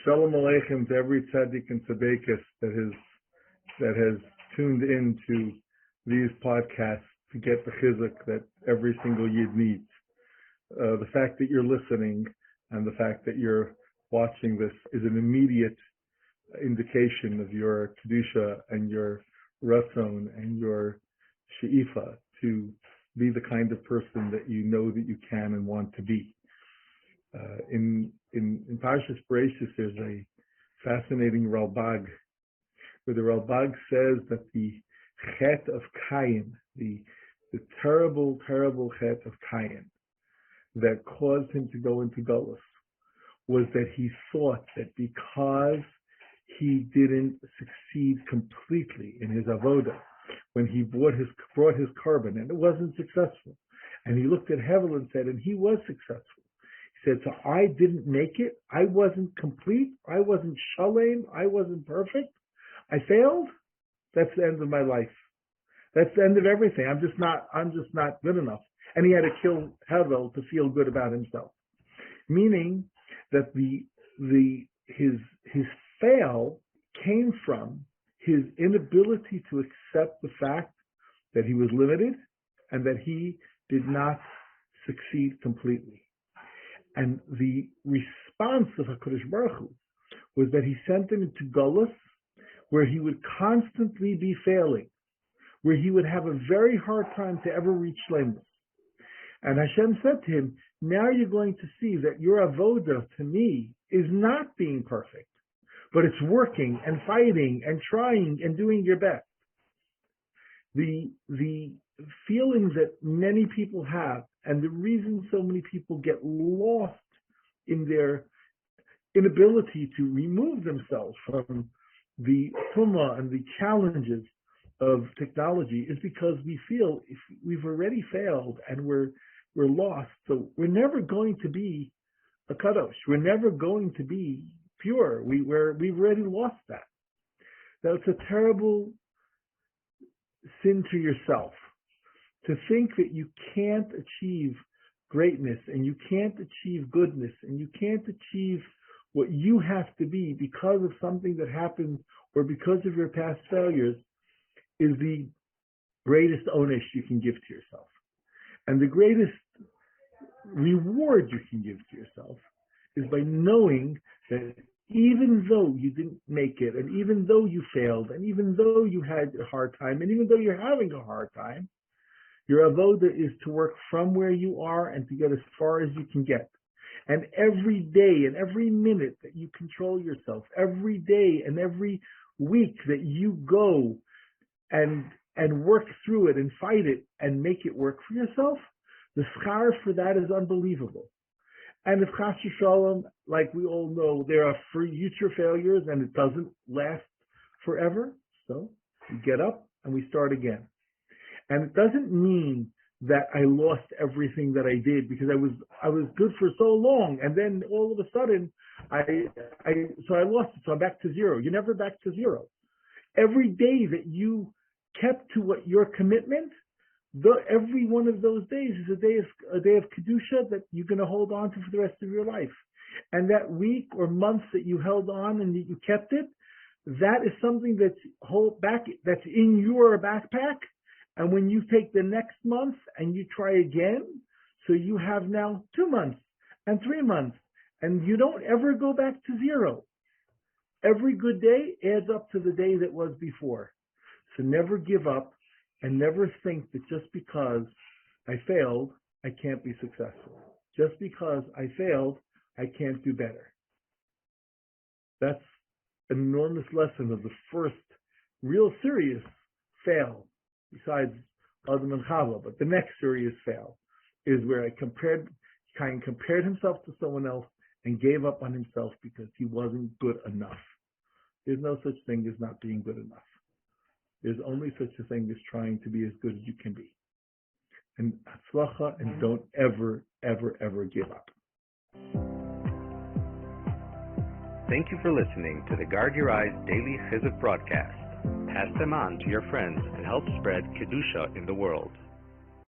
Shalom Aleichem to every tzaddik and tzaddikus that has tuned into these podcasts to get the chizuk that every single yid needs. The fact that you're listening and the fact that you're watching this is an immediate indication of your kedusha and your ratzon and your she'ifa to be the kind of person that you know that you can and want to be. In Parshas Bereishis, there's a fascinating Ralbag, where the Ralbag says that the chet of Cain, the terrible, terrible chet of Cain that caused him to go into Golus, was that he thought that because he didn't succeed completely in his avodah, when he brought his carbon, and it wasn't successful, and he looked at Hevel and said, and he was successful. He said, so I didn't make it. I wasn't complete. I wasn't shalem. I wasn't perfect. I failed. That's the end of my life. That's the end of everything. I'm just not good enough. And he had to kill Hevel to feel good about himself. Meaning that his fail came from his inability to accept the fact that he was limited and that he did not succeed completely. And the response of HaKadosh Baruch Hu was that he sent him into Golus, where he would constantly be failing, where he would have a very hard time to ever reach shlemus. And Hashem said to him, now you're going to see that your avodah to me is not being perfect, but it's working and fighting and trying and doing your best. The feelings that many people have, and the reason so many people get lost in their inability to remove themselves from the tumah and the challenges of technology, is because we feel if we've already failed and we're lost, so we're never going to be a kadosh. We're never going to be pure. We've already lost that. That's a terrible sin to yourself, to think that you can't achieve greatness and you can't achieve goodness and you can't achieve what you have to be because of something that happened or because of your past failures, is the greatest onish you can give to yourself. And the greatest reward you can give to yourself is by knowing that even though you didn't make it, and even though you failed, and even though you had a hard time, and even though you're having a hard time, your avodah is to work from where you are and to get as far as you can get. And every day and every minute that you control yourself, every day and every week that you go and work through it and fight it and make it work for yourself, the schar for that is unbelievable. And if chas v'shalom, like we all know, there are future failures and it doesn't last forever, so we get up and we start again. And it doesn't mean that I lost everything that I did because I was good for so long, and then all of a sudden I lost it, so I'm back to zero. You're never back to zero. Every day that you kept to what your commitment, every one of those days is a day of kedusha that you're going to hold on to for the rest of your life. And that week or month that you held on and that you kept it, that is something that's in your backpack. And when you take the next month and you try again, so you have now 2 months and 3 months, and you don't ever go back to zero. Every good day adds up to the day that was before. So never give up and never think that just because I failed, I can't be successful. Just because I failed, I can't do better. That's an enormous lesson of the first real serious fail, besides Adam and Chava, but the next serious fail is where Cain compared himself to someone else and gave up on himself because he wasn't good enough. There's no such thing as not being good enough. There's only such a thing as trying to be as good as you can be. And hatzlacha, and don't ever, ever, ever give up. Thank you for listening to the Guard Your Eyes Daily Chizuk broadcast. Pass them on to your friends and help spread Kedusha in the world.